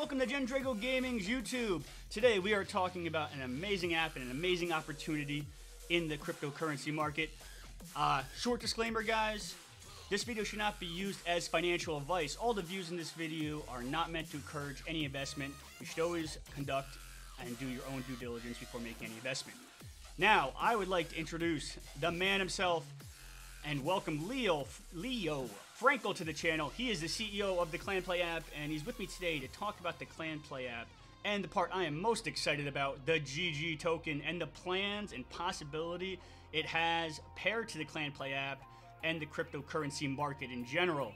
welcome to Gendrago Gaming's YouTube. Today we are talking about an amazing app and an amazing opportunity in the cryptocurrency market. Short disclaimer, guys, this video should not be used as financial advice. All the views in this video are not meant to encourage any investment. You should always conduct and do your own due diligence before making any investment. Now, I would like to introduce the man himself and welcome Leo Frankel to the channel. He is the CEO of the ClanPlay app, and he's with me today to talk about the ClanPlay app and the part I am most excited about, the GG token, and the plans and possibility it has paired to the ClanPlay app and the cryptocurrency market in general.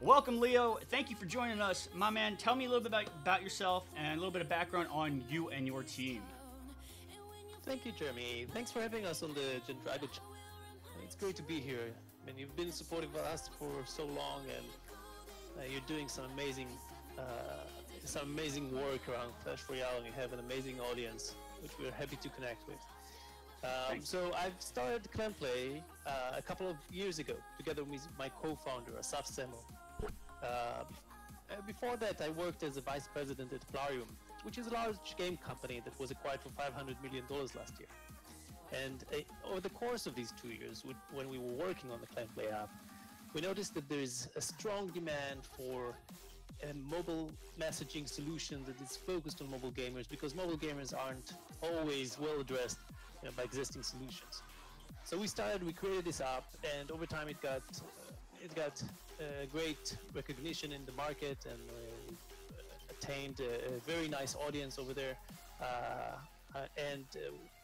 Welcome, Leo. Thank you for joining us. My man, tell me a little bit about yourself and a little bit of background on you and your team. Thank you, Jeremy. Thanks for having us on the Gendrago channel. It's great to be here. I mean, you've been supportive of us for so long, and you're doing some amazing work around Clash Royale, and you have an amazing audience, which we're happy to connect with. So I've started ClanPlay a couple of years ago, together with my co-founder, Asaf Semo. Before that, I worked as a vice president at Plarium, which is a large game company that was acquired for $500 million last year. And over the course of these 2 years, when we were working on the ClanPlay app, we noticed that there is a strong demand for a mobile messaging solution that is focused on mobile gamers, because mobile gamers aren't always well addressed by existing solutions. So we created this app, and over time it got great recognition in the market, and attained a very nice audience over there. And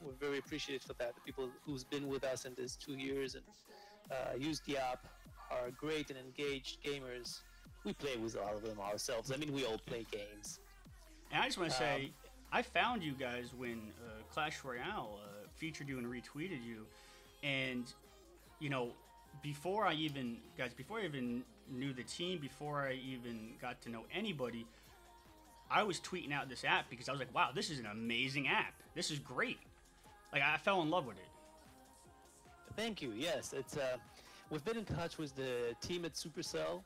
we're very appreciative for that. The people who's been with us in these 2 years and used the app are great and engaged gamers. We play with a lot of them ourselves. I mean, we all play games. And I just want to say, I found you guys when Clash Royale featured you and retweeted you. And, you know, before I even knew the team, before I even got to know anybody, I was tweeting out this app because I was like, wow, this is an amazing app. This is great. Like, I fell in love with it. Thank you. Yes, it's we've been in touch with the team at Supercell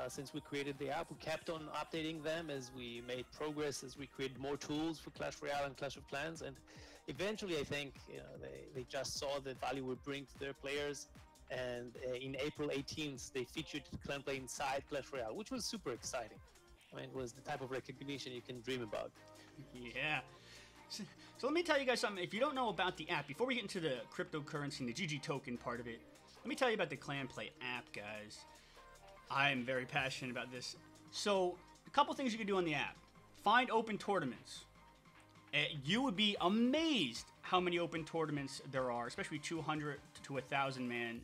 since we created the app. We kept on updating them as we made progress, as we created more tools for Clash Royale and Clash of Clans. And eventually, I think they just saw the value we bring to their players. And in April 18th, they featured ClanPlay inside Clash Royale, which was super exciting. I mean, it was the type of recognition you can dream about. Yeah. So let me tell you guys something. If you don't know about the app, before we get into the cryptocurrency and the GG token part of it, let me tell you about the ClanPlay app, guys. I am very passionate about this. So, a couple things you can do on the app. Find open tournaments. You would be amazed how many open tournaments there are, especially 200 to 1,000 man.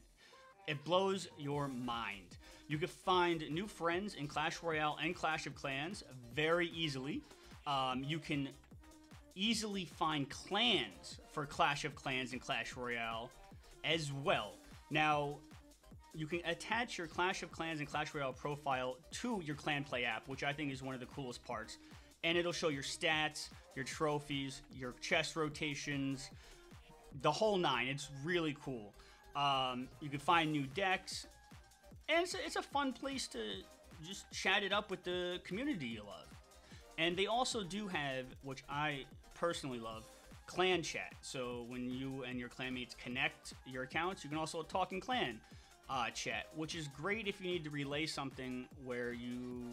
It blows your mind. You can find new friends in Clash Royale and Clash of Clans very easily. You can easily find clans for Clash of Clans and Clash Royale as well. Now, you can attach your Clash of Clans and Clash Royale profile to your ClanPlay app, which I think is one of the coolest parts. And it'll show your stats, your trophies, your chest rotations, the whole nine. It's really cool. You can find new decks, and it's a fun place to just chat it up with the community you love. And they also do have, which I personally love, clan chat. So when you and your clanmates connect your accounts, you can also talk in clan chat, which is great if you need to relay something where you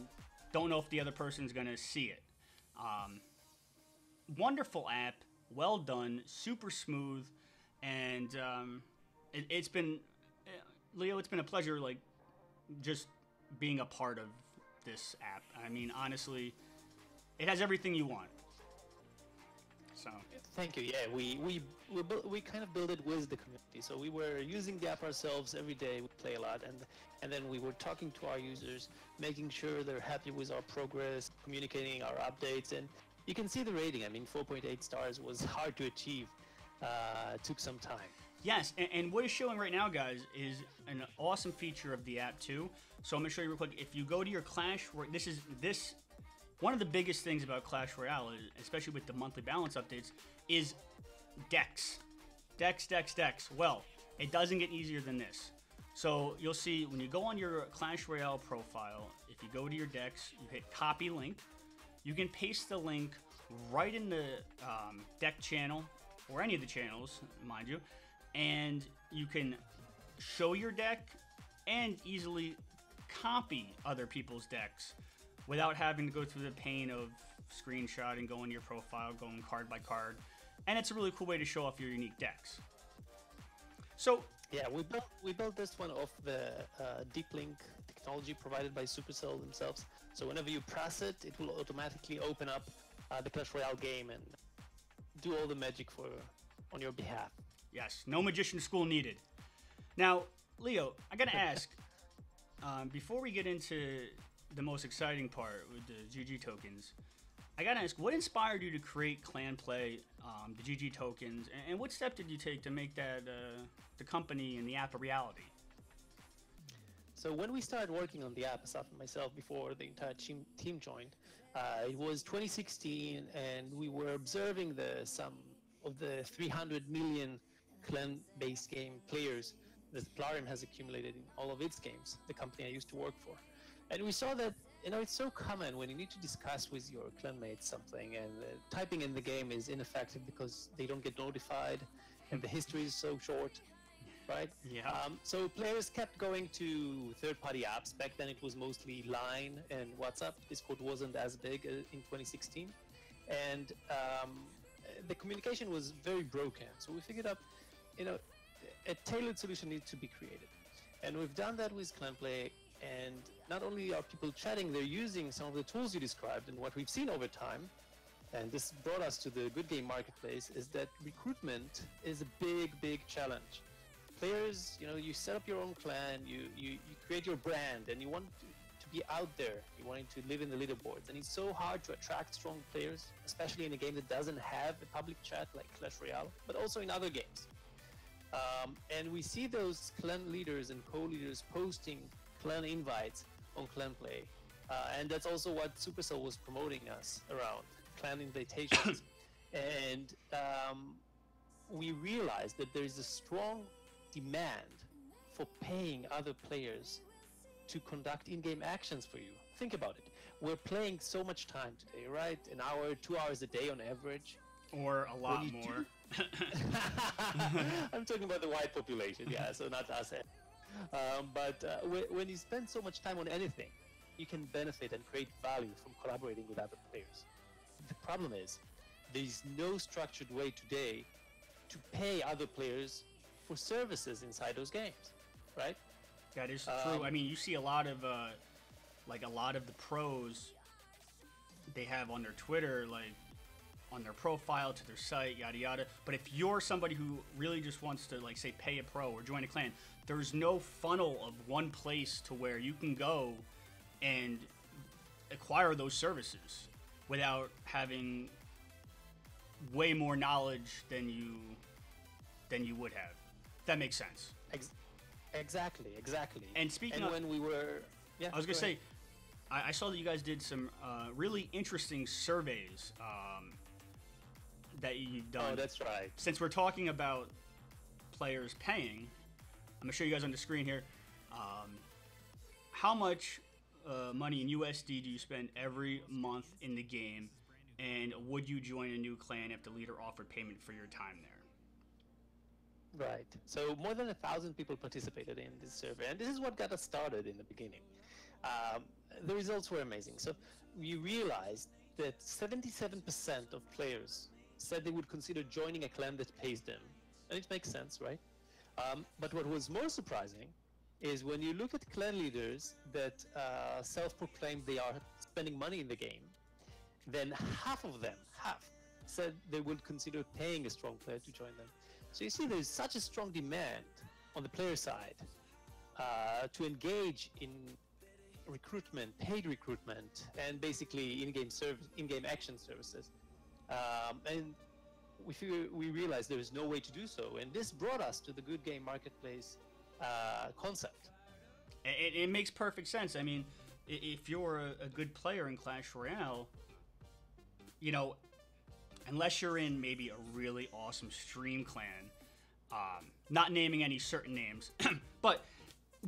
don't know if the other person's going to see it. Wonderful app, well done, super smooth, and it's been, Leo, it's been a pleasure, like, just being a part of this app. I mean, honestly, it has everything you want. So. Thank you. Yeah, we kind of built it with the community. So we were using the app ourselves every day. We play a lot, and then we were talking to our users, making sure they're happy with our progress, communicating our updates, and you can see the rating. I mean, 4.8 stars was hard to achieve. Took some time. Yes, and what it's showing right now, guys, is an awesome feature of the app too. So I'm gonna show you real quick. If you go to your Clash, one of the biggest things about Clash Royale, especially with the monthly balance updates, is decks. Decks. Well, it doesn't get easier than this. So you'll see when you go on your Clash Royale profile, if you go to your decks, you hit copy link, you can paste the link right in the deck channel, or any of the channels, mind you, and you can show your deck and easily copy other people's decks without having to go through the pain of screenshotting, going to your profile, going card by card. And it's a really cool way to show off your unique decks. So yeah, we built this one off the Deep Link technology provided by Supercell themselves. So whenever you press it, it will automatically open up the Clash Royale game and do all the magic on your behalf. Yes, no magician school needed. Now, Leo, I gotta ask, before we get into the most exciting part with the GG tokens, I gotta ask, what inspired you to create Clan Play, the GG tokens, and what step did you take to make that the company and the app a reality? So when we started working on the app, Asaf and myself, before the entire team joined, it was 2016, and we were observing some of the 300 million clan-based game players that Plarium has accumulated in all of its games, the company I used to work for. And we saw that, it's so common when you need to discuss with your clanmates something, and typing in the game is ineffective because they don't get notified, and the history is so short, right? Yeah. So players kept going to third-party apps. Back then it was mostly Line and WhatsApp. Discord wasn't as big in 2016. And the communication was very broken. So we figured out, a tailored solution needs to be created. And we've done that with Clanplay. And not only are people chatting, they're using some of the tools you described. And what we've seen over time, and this brought us to the Good Game Marketplace, is that recruitment is a big, big challenge. Players, you set up your own clan, you create your brand, and you want to be out there. You want to live in the leaderboards. And it's so hard to attract strong players, especially in a game that doesn't have a public chat like Clash Royale, but also in other games. And we see those clan leaders and co-leaders posting clan invites on Clanplay. And that's also what Supercell was promoting us around, clan invitations. And we realized that there is a strong demand for paying other players to conduct in-game actions for you. Think about it. We're playing so much time today, right? An hour, 2 hours a day on average. Or a lot more. I'm talking about the wide population, yeah, so not us. But when you spend so much time on anything, you can benefit and create value from collaborating with other players. The problem is, there's no structured way today to pay other players for services inside those games, right? That is true. I mean, you see a lot of the pros, they have on their Twitter, like on their profile to their site, yada yada. But if you're somebody who really just wants to, like, say, pay a pro or join a clan, there's no funnel of one place to where you can go and acquire those services without having way more knowledge than you would have. That makes sense. Exactly. And speaking when we were, I was gonna say, I saw that you guys did some really interesting surveys that you've done. Oh, that's right. Since we're talking about players paying, I'm gonna show you guys on the screen here. How much money in USD do you spend every month in the game, and would you join a new clan if the leader offered payment for your time there? Right. So more than 1,000 people participated in this survey, and this is what got us started in the beginning. The results were amazing. So we realized that 77% of players said they would consider joining a clan that pays them. And it makes sense, right? But what was more surprising is when you look at clan leaders that self-proclaimed they are spending money in the game, then half of them, said they would consider paying a strong player to join them. So you see there's such a strong demand on the player side to engage in recruitment, paid recruitment, and basically in-game action services. And we realized there is no way to do so, and this brought us to the Good Game Marketplace concept. It makes perfect sense. I mean, if you're a good player in Clash Royale, unless you're in maybe a really awesome stream clan, not naming any certain names, but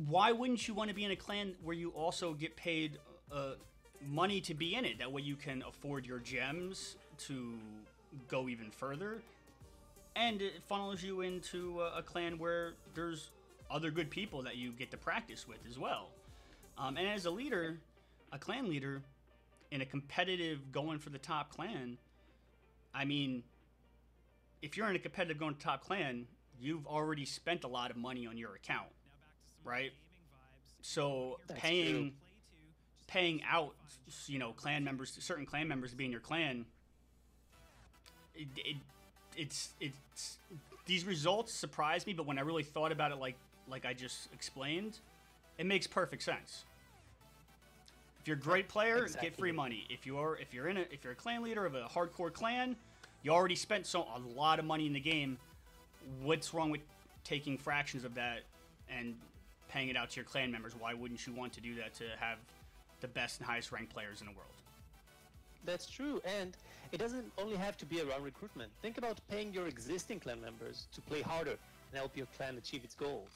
why wouldn't you want to be in a clan where you also get paid money to be in it. That way you can afford your gems to go even further, and it funnels you into a clan where there's other good people that you get to practice with as well. And as a leader, a clan leader, in a competitive going for the top clan, I mean, if you're in a competitive going to top clan, you've already spent a lot of money on your account, right? So That's paying true. paying out, clan members, certain clan members to be in your clan, it it's these results surprised me, but when I really thought about it, like I just explained, it makes perfect sense. If you're a great player, get free Exactly. money. If you're a clan leader of a hardcore clan, you already spent a lot of money in the game. What's wrong with taking fractions of that and paying it out to your clan members? Why wouldn't you want to do that to have the best and highest ranked players in the world? That's true, and it doesn't only have to be around recruitment. Think about paying your existing clan members to play harder and help your clan achieve its goals,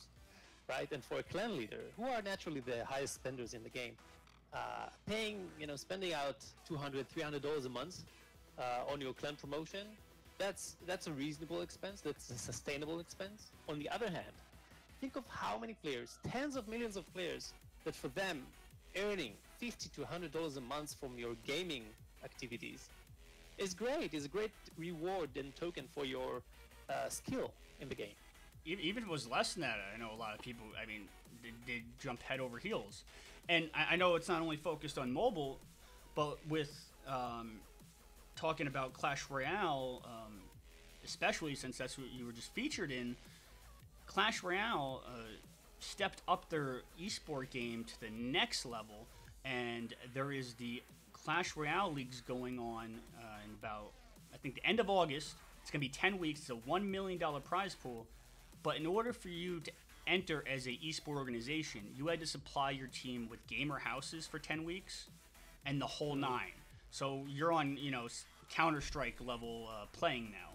right? And for a clan leader, who are naturally the highest spenders in the game, spending out $200, $300 a month on your clan promotion, that's a reasonable expense. That's a sustainable expense. On the other hand, think of how many players, tens of millions of players, that for them, earning $50 to $100 a month from your gaming activities is a great reward and token for your skill in the game. Even if it was less than that, I know a lot of people, I mean, they jumped head over heels. And I know it's not only focused on mobile, but with talking about Clash Royale, especially since that's what you were just featured in, Clash Royale stepped up their esport game to the next level, and there is the Clash Royale leagues going on in about, I think, the end of August. It's going to be 10 weeks. It's a $1 million prize pool. But in order for you to enter as a esport organization, you had to supply your team with gamer houses for 10 weeks and the whole nine. So you're on, Counter Strike level playing now.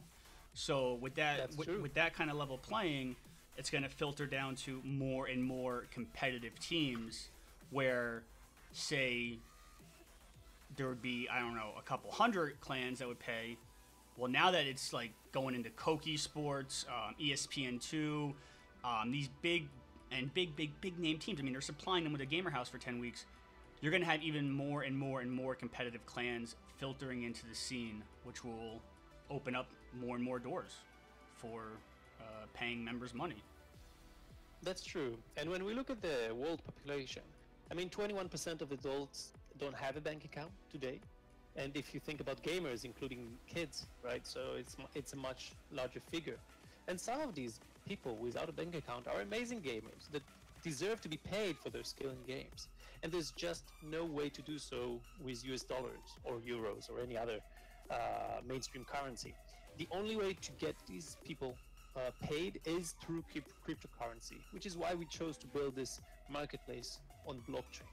So with that, That's true. with that kind of level playing, it's going to filter down to more and more competitive teams where, say, there would be, I don't know, a couple hundred clans that would pay. Well, now that it's like going into Koki Sports, ESPN2, these big name teams, I mean, they're supplying them with a gamer house for 10 weeks. You're going to have even more and more and more competitive clans filtering into the scene, which will open up more and more doors for paying members money. That's true. And when we look at the world population, I mean, 21% of adults don't have a bank account today. And if you think about gamers, including kids, right? So it's a much larger figure. And some of these people without a bank account are amazing gamers that deserve to be paid for their skill in games. And there's just no way to do so with US dollars or euros or any other mainstream currency. The only way to get these people paid is through cryptocurrency, which is why we chose to build this marketplace on blockchain.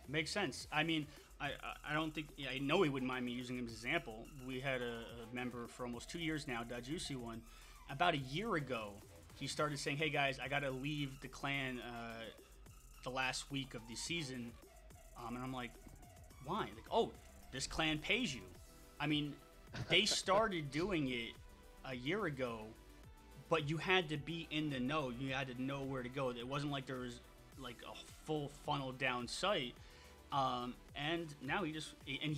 Makes sense. I mean, I don't think, I know he wouldn't mind me using him as an example. We had a member for almost 2 years now, Dajusi one. About a year ago, he started saying, hey guys, I gotta leave the clan the last week of the season. And I'm like, why? Like, oh, this clan pays you. I mean, they started doing it a year ago, but you had to be in the know. You had to know where to go. It wasn't like there was like a full funnel down site. And now he's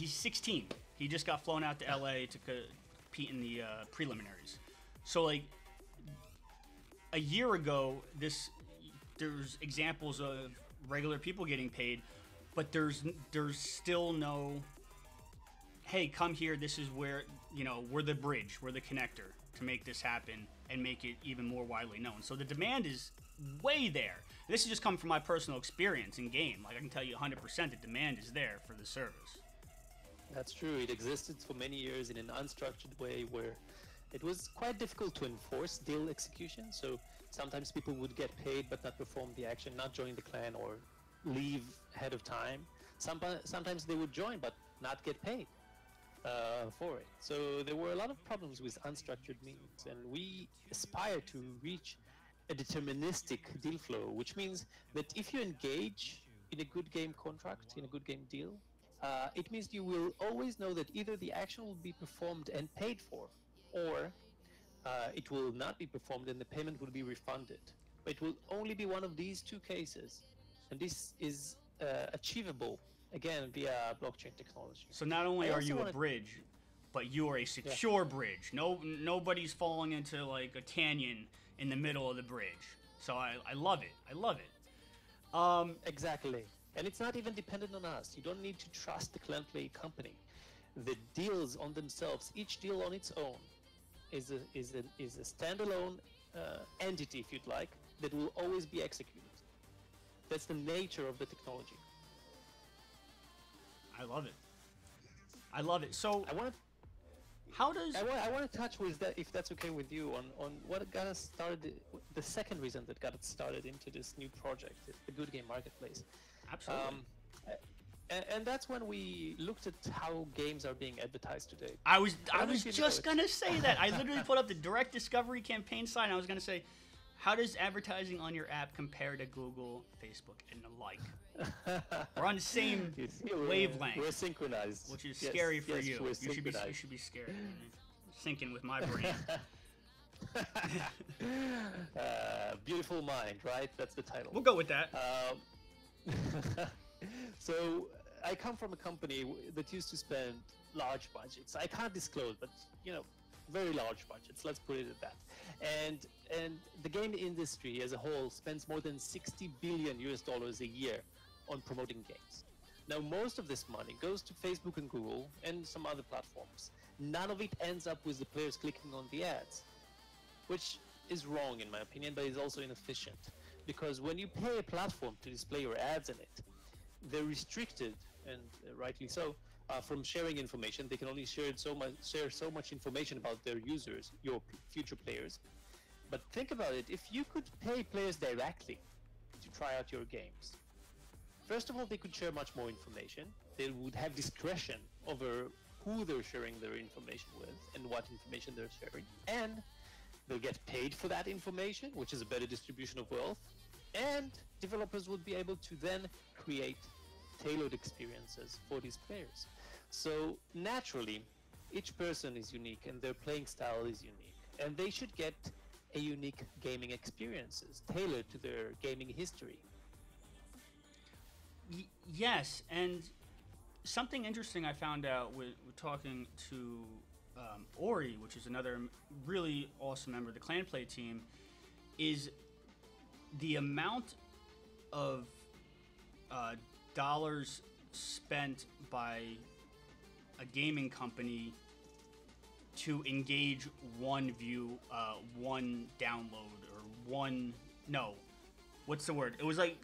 16. He just got flown out to LA to compete in the preliminaries. So like a year ago, there's examples of regular people getting paid, but there's still no, hey, come here. This is where, we're the bridge, we're the connector to make this happen and make it even more widely known. So the demand is way there. This has just come from my personal experience in game. Like, I can tell you 100% the demand is there for the service. That's true. It existed for many years in an unstructured way where it was quite difficult to enforce deal execution. So sometimes people would get paid but not perform the action, not join the clan or leave ahead of time. Sometimes they would join but not get paid for it. So there were a lot of problems with unstructured means, and we aspire to reach a deterministic deal flow, which means that if you engage in a good game contract, in a good game deal, it means you will always know that either the action will be performed and paid for, or it will not be performed and the payment will be refunded. But it will only be one of these two cases, and this is achievable again via blockchain technology. So not only are you a bridge, but you are a secure bridge. Nobody's falling into like a canyon in the middle of the bridge. So I love it. I love it. Exactly. And it's not even dependent on us. You don't need to trust the Clanplay company. The deals on themselves, each deal on its own, is a standalone entity, if you'd like, that will always be executed. That's the nature of the technology. I love it. I love it. So I want to touch with that, if that's okay with you, on what got us started. The second reason that got us started into this new project, the Good Game Marketplace. Absolutely. And that's when we looked at how games are being advertised today. I was just gonna say that. I literally put up the Direct Discovery campaign site, and I was gonna say, how does advertising on your app compare to Google, Facebook, and the like? We're on the same wavelength. We're synchronized, which is scary for you. You should be scared. Syncing with my brain. Beautiful Mind, right? That's the title. We'll go with that. So I come from a company that used to spend large budgets. I can't disclose, but very large budgets. Let's put it at that. And the game industry as a whole spends more than $60 billion a year on promoting games. Now, most of this money goes to Facebook and Google and some other platforms. None of it ends up with the players clicking on the ads, which is wrong in my opinion, but is also inefficient. Because when you pay a platform to display your ads in it, they're restricted, and rightly so, from sharing information. They can only share so much information about their users, your future players. But think about it, if you could pay players directly to try out your games, first of all, they could share much more information. They would have discretion over who they're sharing their information with and what information they're sharing. And they'll get paid for that information, which is a better distribution of wealth. And developers would be able to then create tailored experiences for these players. So naturally, each person is unique and their playing style is unique. And they should get a unique gaming experiences tailored to their gaming history. Yes, and something interesting I found out with talking to Ori, which is another really awesome member of the Clanplay team, is the amount of dollars spent by a gaming company to engage one view, one download, or what's the word? It was like,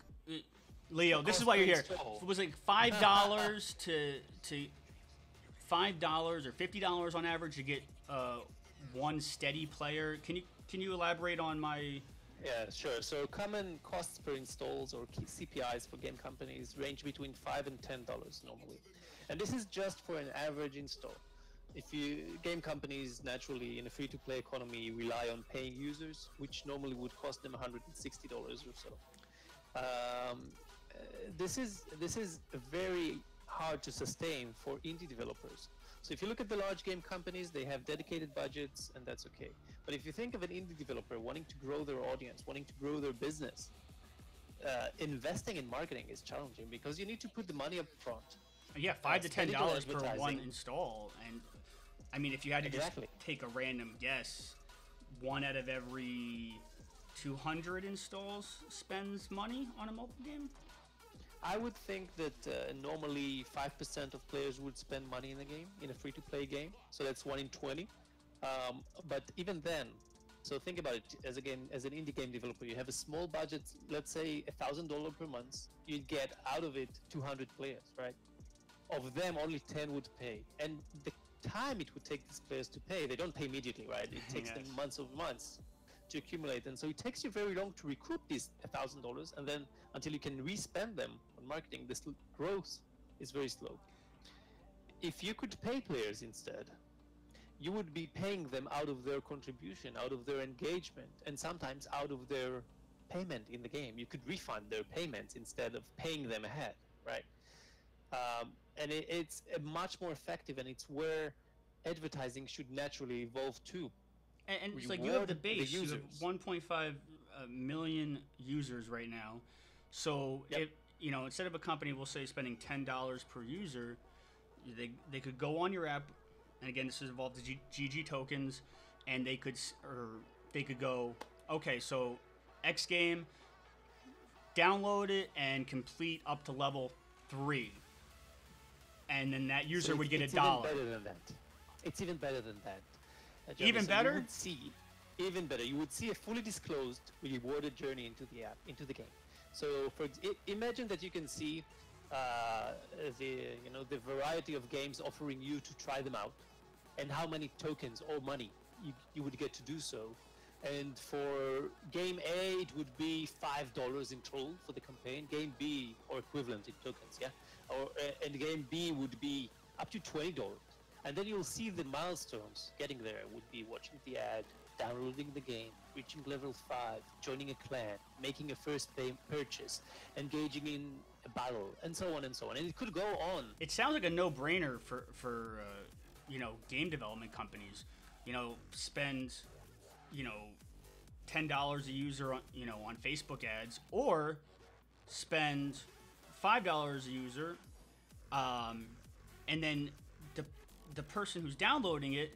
Leo, this is why you're here. It was like $5 to $5 or $50 on average to get one steady player. Can you elaborate on my? Yeah, sure. So common costs per installs, or CPIs for game companies, range between $5 and $10 normally, and this is just for an average install. Game companies naturally in a free-to-play economy rely on paying users, which normally would cost them $160 or so. This is very hard to sustain for indie developers. So if you look at the large game companies, they have dedicated budgets, and that's okay. But if you think of an indie developer wanting to grow their audience, wanting to grow their business, investing in marketing is challenging because you need to put the money up front. Yeah, $5 to $10 per one install, and I mean, if you had to just take a random guess, 1 out of every 200 installs spends money on a mobile game? I would think that normally 5% of players would spend money in the game, in a free-to-play game. So that's 1 in 20. But even then, so think about it, as an indie game developer, you have a small budget, let's say $1,000 per month. You'd get out of it 200 players, right? Of them, only 10 would pay. And the time it would take these players to pay, they don't pay immediately, right? It takes them months to accumulate, and so it takes you very long to recoup these $1,000, and then until you can re-spend them on marketing, this growth is very slow. If you could pay players instead, you would be paying them out of their contribution, out of their engagement, and sometimes out of their payment in the game. You could refund their payments instead of paying them ahead, right? And it's much more effective, and it's where advertising should naturally evolve to. And it's like you have the Reward base. You have users. 1.5 million users right now. So Yep. if instead of a company, we'll say spending $10 per user, they could go on your app, and again, this is involved the GG tokens, and they could go, okay, so X game, download it and complete up to level 3, and then that user So would get it's $1. Even better than that. It's even better than that. Even So better? You would see, even better. You would see a fully disclosed, rewarded journey into the app, into the game. So, imagine that you can see the variety of games offering you to try them out, and how many tokens or money you would get to do so. And for game A, it would be $5 in total for the campaign. Game B, or equivalent in tokens, yeah. And game B would be up to $20. And then you'll see the milestones getting there would be watching the ad, downloading the game, reaching level 5, joining a clan, making a first purchase, engaging in a battle, and so on and so on. And it could go on. It sounds like a no-brainer for game development companies. Spend $10 a user on Facebook ads, or spend $5 a user, and then the person who's downloading it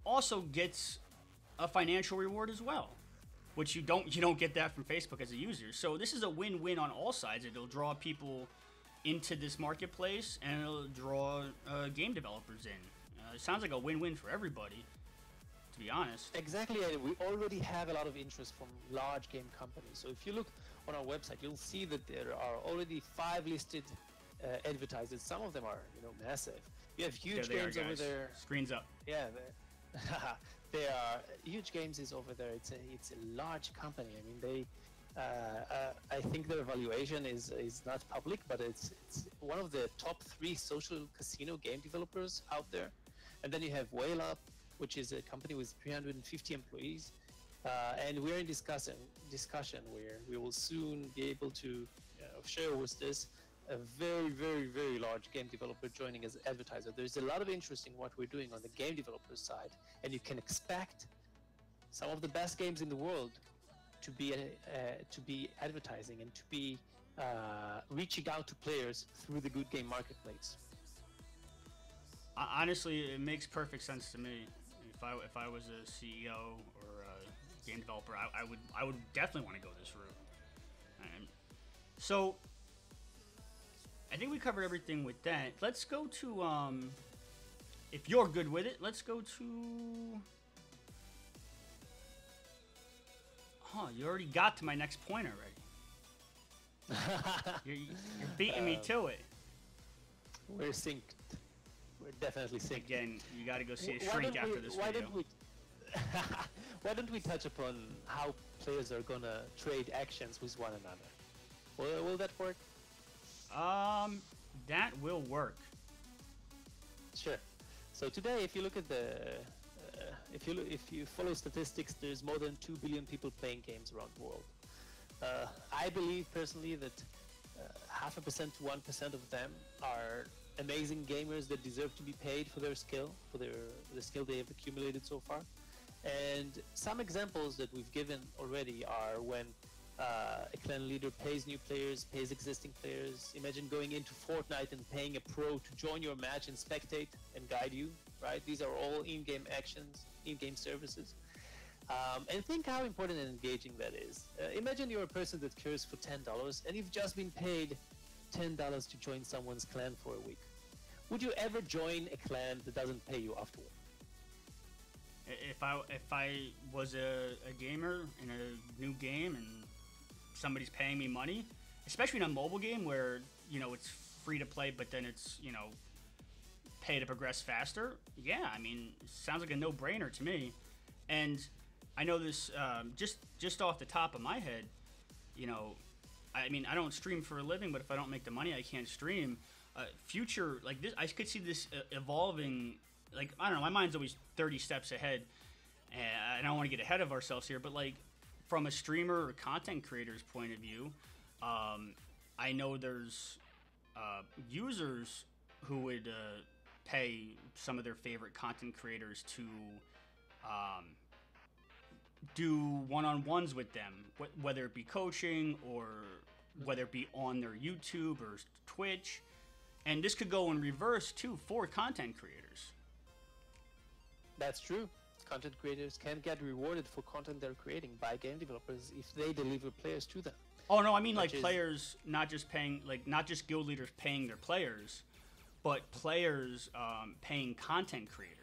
also gets a financial reward as well, which you don't get that from Facebook as a user. So this is a win-win on all sides. It'll draw people into this marketplace, and it'll draw game developers in. It sounds like a win-win for everybody, to be honest. Exactly, and we already have a lot of interest from large game companies. So if you look on our website, you'll see that there are already 5 listed advertisers. Some of them are, massive. We have huge There they games are, over guys. there. Screens up. Yeah, they are huge games is over there. It's a large company. I mean, I think their valuation is not public, but it's one of the top 3 social casino game developers out there. And then you have Whale Up, which is a company with 350 employees, and we're in discussion where we will soon be able to share with this a very, very, very large game developer joining as an advertiser. There's a lot of interest in what we're doing on the game developer side, and you can expect some of the best games in the world to be advertising and to be reaching out to players through the Good Game Marketplace. Honestly, it makes perfect sense to me. If I was a CEO or a game developer, I would definitely want to go this route. And so I think we covered everything with that. Let's go to if you're good with it, let's go to. You already got to my next point already. You're beating me to it. We're synced. We're definitely synced. Again, you got to go see a shrink after this video. Why don't we touch upon how players are gonna trade actions with one another? Will that work? That will work. Sure. So today, if you look at the, if you follow statistics, there's more than 2 billion people playing games around the world. I believe personally that 0.5% to 1% of them are amazing gamers that deserve to be paid for their skill, for the skill they have accumulated so far. And some examples that we've given already are when a clan leader pays new players, pays existing players. Imagine going into Fortnite and paying a pro to join your match and spectate and guide you, right? These are all in-game actions, in-game services. And think how important and engaging that is. Imagine you're a person that cares for $10 and you've just been paid $10 to join someone's clan for a week. Would you ever join a clan that doesn't pay you afterward? If I was a gamer in a new game and somebody's paying me money, especially in a mobile game where it's free to play, but then it's pay to progress faster. Yeah, I mean, it sounds like a no-brainer to me. And I know this just off the top of my head. I mean, I don't stream for a living, but if I don't make the money, I can't stream. Future like this, I could see this evolving. Like, I don't know, my mind's always 30 steps ahead, and I don't want to get ahead of ourselves here, but like from a streamer or content creator's point of view, I know there's users who would pay some of their favorite content creators to do one-on-ones with them, whether it be coaching or whether it be on their YouTube or Twitch. And this could go in reverse too for content creators. That's true. Content creators can get rewarded for content they're creating by game developers if they deliver players to them. Oh no, I mean like players not just paying, like not just guild leaders paying their players, but players paying content creators.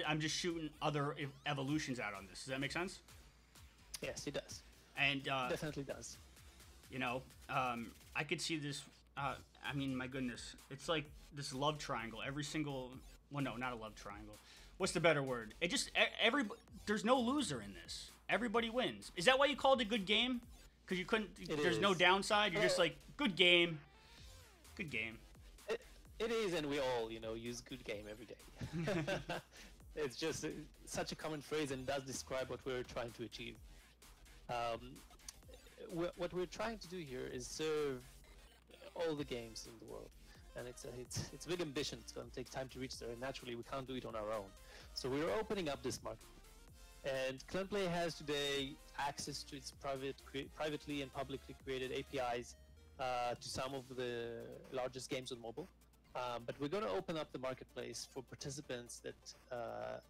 I'm just shooting other evolutions out on this. Does that make sense? Yes, it does. And definitely does. You know, I could see this. I mean, my goodness, it's like this love triangle. Every single, well, no, not a love triangle. What's the better word? It just there's no loser in this. Everybody wins. Is that why you called it a good game? Because you couldn't. There's no downside. You're just like good game. Good game. It is, and we all, use good game every day. It's just such a common phrase and does describe what we're trying to achieve. What we're trying to do here is serve all the games in the world, and it's a big ambition. It's going to take time to reach there, and naturally we can't do it on our own. So we're opening up this market, and Clannplay has today access to its privately and publicly created APIs to some of the largest games on mobile. But we're going to open up the marketplace for participants that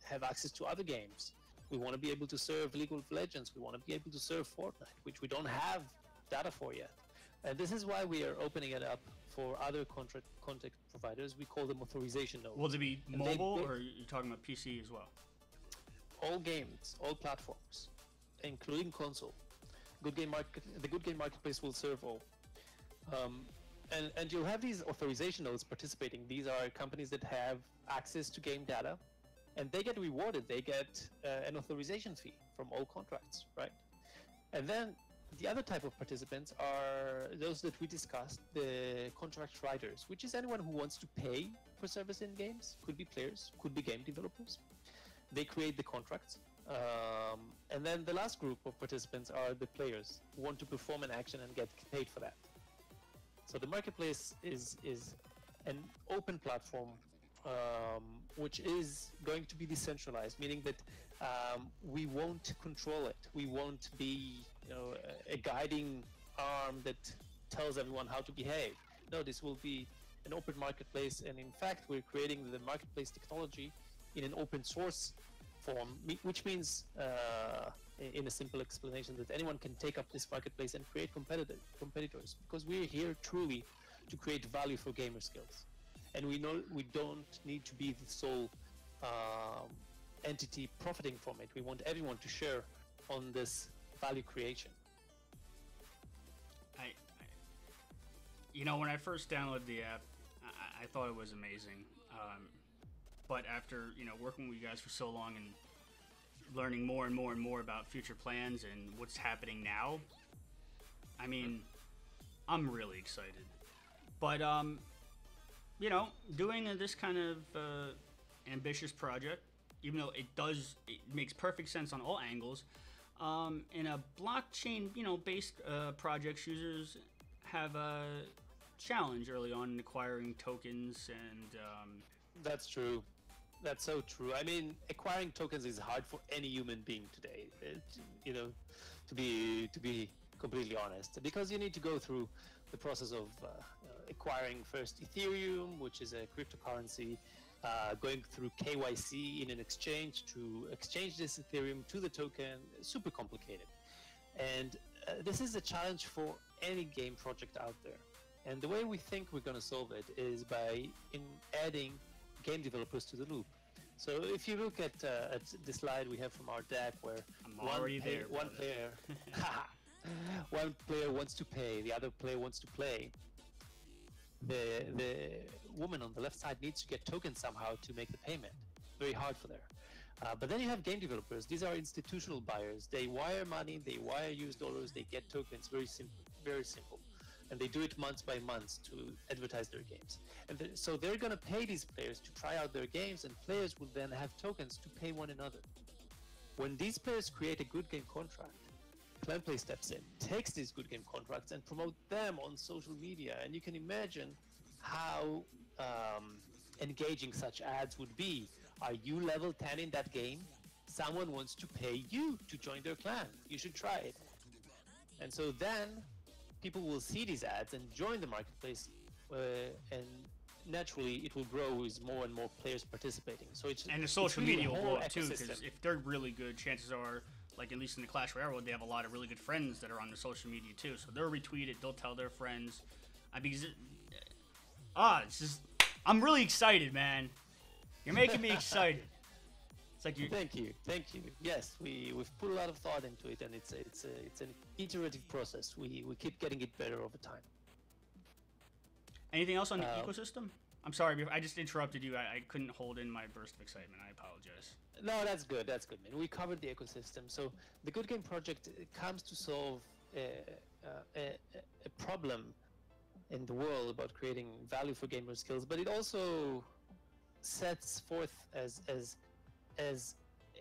have access to other games. We want to be able to serve League of Legends. We want to be able to serve Fortnite, which we don't have data for yet. And this is why we are opening it up for other content providers. We call them authorization nodes. Will it be mobile, or are you talking about PC as well? All games, all platforms, including console. The Good Game Marketplace will serve all. And you'll have these authorization nodes participating. These are companies that have access to game data, and they get rewarded. They get an authorization fee from all contracts, right? And then the other type of participants are those that we discussed, the contract writers, which is anyone who wants to pay for service in games. Could be players, could be game developers. They create the contracts. And then the last group of participants are the players who want to perform an action and get paid for that. So the marketplace is an open platform, which is going to be decentralized, meaning that we won't control it. We won't be a guiding arm that tells everyone how to behave. No, this will be an open marketplace, and in fact, we're creating the marketplace technology in an open source form, which means, in a simple explanation, that anyone can take up this marketplace and create competitors, because we're here truly to create value for gamer skills. And we know we don't need to be the sole entity profiting from it. We want everyone to share on this value creation. When I first downloaded the app, I thought it was amazing. But after working with you guys for so long and learning more and more and more about future plans and what's happening now, I mean, I'm really excited. But doing this kind of ambitious project, even though it makes perfect sense on all angles, in a blockchain based projects, users have a challenge early on in acquiring tokens and That's true. That's so true. I mean, acquiring tokens is hard for any human being today. To be completely honest, because you need to go through the process of acquiring first Ethereum, which is a cryptocurrency, going through KYC in an exchange to exchange this Ethereum to the token. Super complicated, and this is a challenge for any game project out there. And the way we think we're going to solve it is by adding game developers to the loop. So if you look at the slide we have from our deck, where one player wants to pay, the other player wants to play. The woman on the left side needs to get tokens somehow to make the payment. Very hard for there. But then you have game developers. These are institutional buyers. They wire money, they wire US dollars, they get tokens. Very simple, very simple. And they do it month by month to advertise their games. And so they're going to pay these players to try out their games, and players will then have tokens to pay one another. When these players create a good game contract, Clanplay steps in, takes these good game contracts, and promote them on social media. And you can imagine how engaging such ads would be. Are you level 10 in that game? Someone wants to pay you to join their clan. You should try it. And so then people will see these ads and join the marketplace, and naturally it will grow with more and more players participating. So it's And the social really media will a blow whole up too, because ecosystem. if they're really good, chances are, like at least in the Clash Royale world, they have a lot of really good friends that are on the social media too. So they'll retweet it, they'll tell their friends. I'm really excited, man. You're making me excited. It's like you. Thank you. Yes, we've put a lot of thought into it, and it's an iterative process. We keep getting it better over time. Anything else on the ecosystem? I'm sorry, I just interrupted you. I couldn't hold in my burst of excitement. I apologize. No, that's good, man. We covered the ecosystem. So the Good Game Project comes to solve a problem in the world about creating value for gamer skills, but it also sets forth as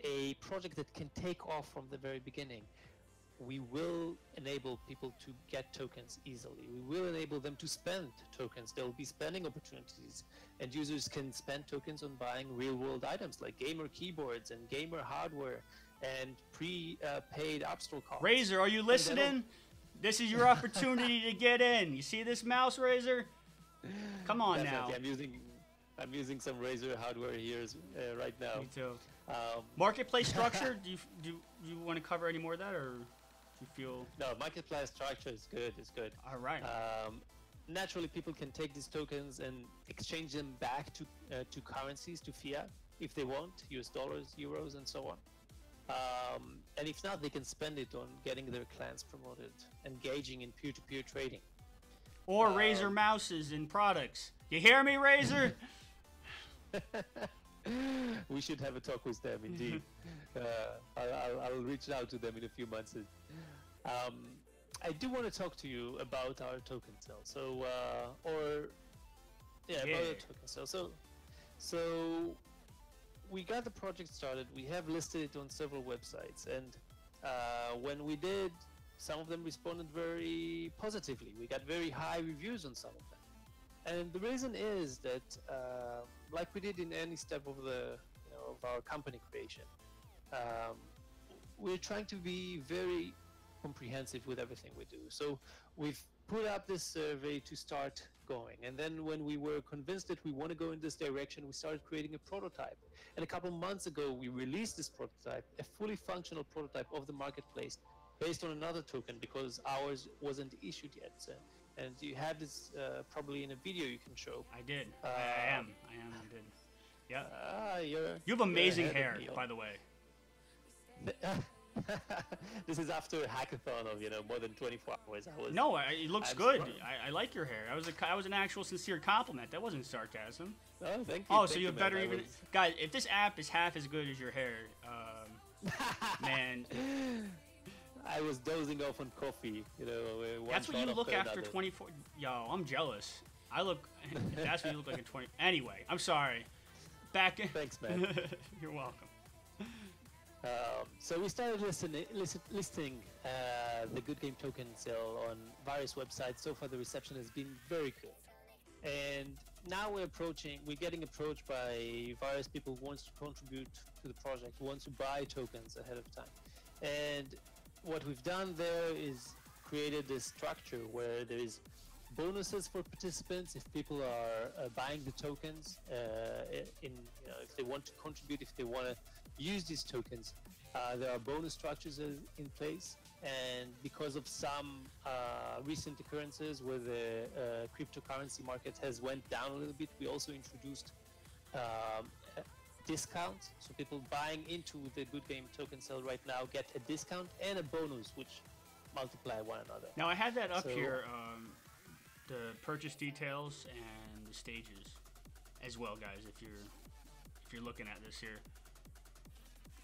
a project that can take off from the very beginning. We will enable people to get tokens easily. We will enable them to spend tokens. There will be spending opportunities, and users can spend tokens on buying real-world items like gamer keyboards and gamer hardware and pre-paid App Store cards. Razor, are you listening? This is your opportunity to get in. You see this mouse, Razor? Come on now. I'm using some Razer hardware here right now. Me too. Marketplace structure. Do you want to cover any more of that, or do you feel? No, marketplace structure is good. It's good. All right. Naturally, people can take these tokens and exchange them back to currencies, to fiat, if they want, US dollars, euros, and so on. And if not, they can spend it on getting their clans promoted, engaging in peer-to-peer trading. Or Razer mouses and products. You hear me, Razer? We should have a talk with them, indeed. I'll reach out to them in a few months. I do want to talk to you about our token sale. About the token sale. So we got the project started. We have listed it on several websites, and when we did, some of them responded very positively. We got very high reviews on some of them. And the reason is that, like we did in any step of of our company creation, we're trying to be very comprehensive with everything we do. So we've put up this survey to start going, and then when we were convinced that we want to go in this direction, we started creating a prototype. And a couple months ago, we released this prototype, a fully functional prototype of the marketplace, based on another token, because ours wasn't issued yet. So, and you have this probably in a video you can show. I did. I did. Yeah. You have you're amazing ahead of hair, me by the way. This is after a hackathon of more than 24 hours. No, it looks good. I like your hair. That was an actual sincere compliment. That wasn't sarcasm. Oh, thank you. Oh, thank so you have man. better even guys. If this app is half as good as your hair, man. I was dozing off on coffee, That's what you look after 24. Yo, I'm jealous. That's what you look like at 20. Anyway, I'm sorry. Back in. Thanks, man. You're welcome. So we started listing the Good Game token sale on various websites. So far, the reception has been very good. And now we're getting approached by various people who wants to contribute to the project, who wants to buy tokens ahead of time. And what we've done there is created this structure where there is bonuses for participants if people are buying the tokens. If they want to contribute, if they want to use these tokens, there are bonus structures in place. And because of some recent occurrences where the cryptocurrency market has went down a little bit, we also introduced discounts. So people buying into the Good Game token sale right now get a discount and a bonus, which multiply one another. Now I had that up here, the purchase details and the stages as well, guys. If you're looking at this here.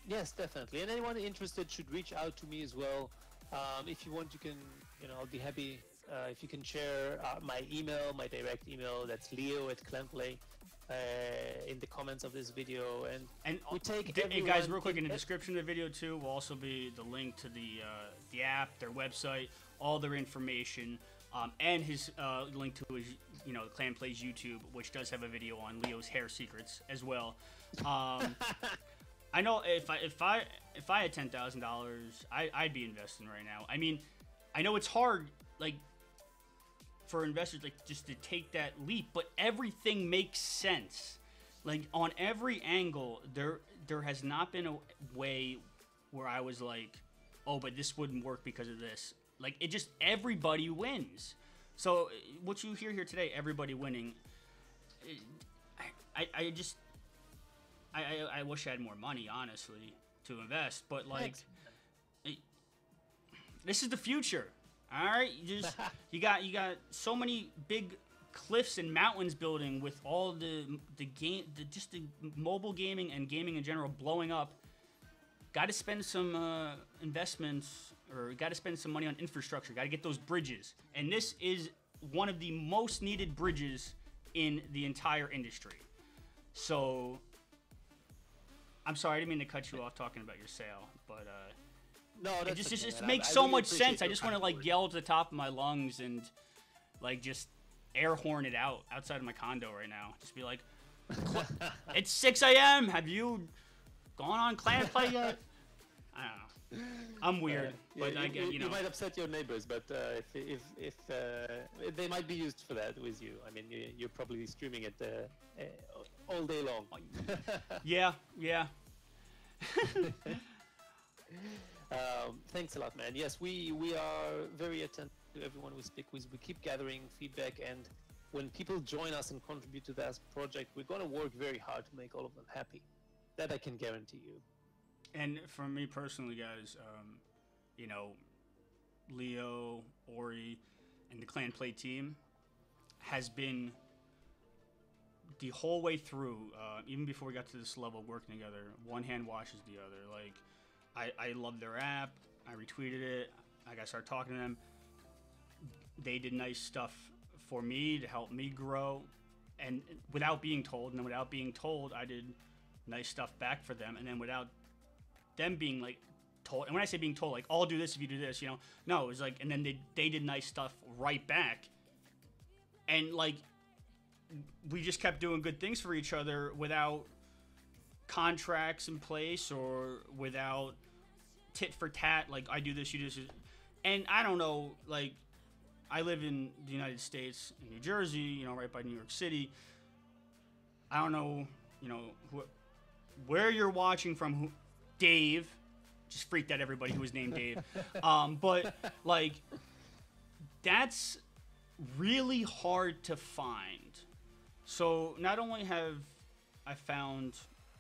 Yes, definitely. And anyone interested should reach out to me as well. If you want, you can. I'll be happy if you can share my email, my direct email. That's Leo@Clanplay. in the comments of this video, And we take hey guys, everyone real quick, in the in- description of the video too will also be the link to the app, their website, all their information, and his link to his the Clan Plays YouTube, which does have a video on Leo's hair secrets as well. I know if I had $10,000, I'd be investing right now. I mean, I know it's hard, like, for investors, like, just to take that leap, but everything makes sense. Like, on every angle, there has not been a way where I was like, oh, but this wouldn't work because of this. Like, it just, everybody wins. So what you hear here today, everybody winning, I just I wish I had more money, honestly, to invest, but like, this is the future. All right, you got so many big cliffs and mountains building with all the mobile gaming and gaming in general blowing up. Got to spend some investments, or got to spend some money on infrastructure. Got to get those bridges, and this is one of the most needed bridges in the entire industry. So, I'm sorry, I didn't mean to cut you off talking about your sale, but no, it that's just okay, makes I so really much appreciate sense. I your just want to kind like words. yell to the top of my lungs and like just air horn it out outside of my condo right now. Just be like, it's 6 a.m. Have you gone on Clan Play yet? I don't know. I'm weird, but I get you might upset your neighbors, but if they might be used for that with you. I mean, you're probably streaming it all day long. Yeah. Thanks a lot, man. Yes, we are very attentive to everyone we speak with. We keep gathering feedback, and when people join us and contribute to that project, we're going to work very hard to make all of them happy. That I can guarantee you. And for me personally, guys, Leo, Ori, and the Clan Play team has been the whole way through, even before we got to this level of working together, one hand washes the other. Like, I love their app. I retweeted it. I got to start talking to them. They did nice stuff for me to help me grow. And without being told, and then without being told, I did nice stuff back for them. And then without them being like told, and when I say being told, like, I'll do this if you do this, no, it was like, and then they did nice stuff right back. And like, we just kept doing good things for each other without contracts in place or without tit for tat, like, I do this, you do this. And I don't know, like, I live in the United States, in New Jersey, right by New York City. I don't know, where you're watching from. Dave, just freaked out everybody who was named Dave. But like, that's really hard to find. So not only have I found,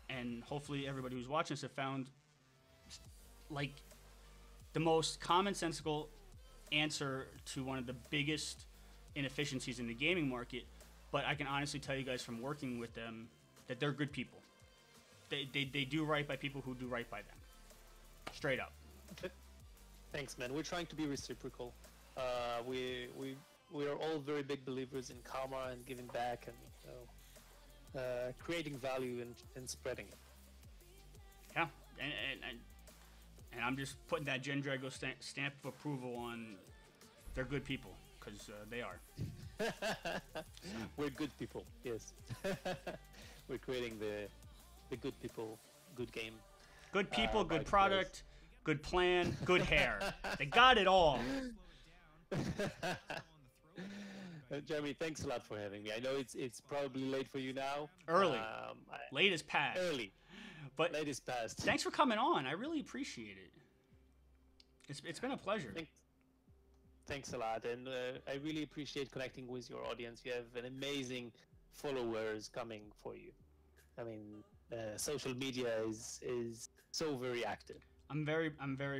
and hopefully everybody who's watching this have found, like, the most commonsensical answer to one of the biggest inefficiencies in the gaming market, but I can honestly tell you guys from working with them that they're good people. They do right by people who do right by them. Straight up. Thanks, man. We're trying to be reciprocal. We are all very big believers in karma and giving back and creating value and spreading it. Yeah, and I'm just putting that Gen Drago stamp of approval on. They're good people, because they are. We're good people. Yes. We're creating the good people, good game. Good people, good product, good plan, good hair. They got it all. Jeremy, thanks a lot for having me. I know it's probably late for you now. Early. Late is past. Early. But late is past. Thanks for coming on. I really appreciate it. It's been a pleasure. Thanks a lot, and I really appreciate connecting with your audience. You have an amazing followers coming for you. I mean, social media is so very active. I'm very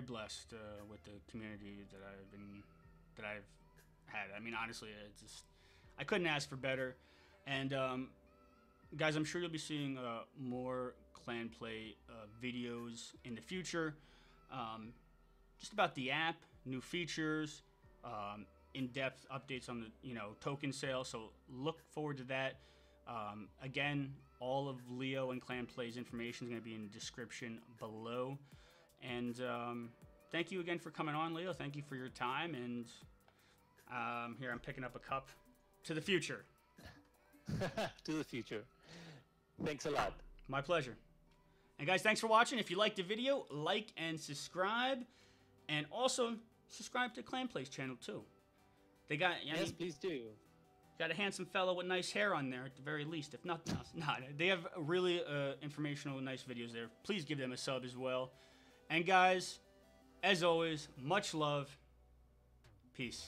blessed with the community that I've had. I mean, honestly, I couldn't ask for better. And guys, I'm sure you'll be seeing more Clan Play videos in the future, just about the app, new features, in-depth updates on the token sale. So look forward to that. Again, all of Leo and Clan Play's information is going to be in the description below. And thank you again for coming on, Leo. Thank you for your time. And here, I'm picking up a cup to the future. To the future. Thanks a lot. My pleasure. And guys, thanks for watching. If you liked the video, like and subscribe. And also, subscribe to Clan Play's channel, too. They got... Yes, please do. Got a handsome fellow with nice hair on there, at the very least, if nothing else. No, they have really informational, nice videos there. Please give them a sub as well. And guys, as always, much love. Peace.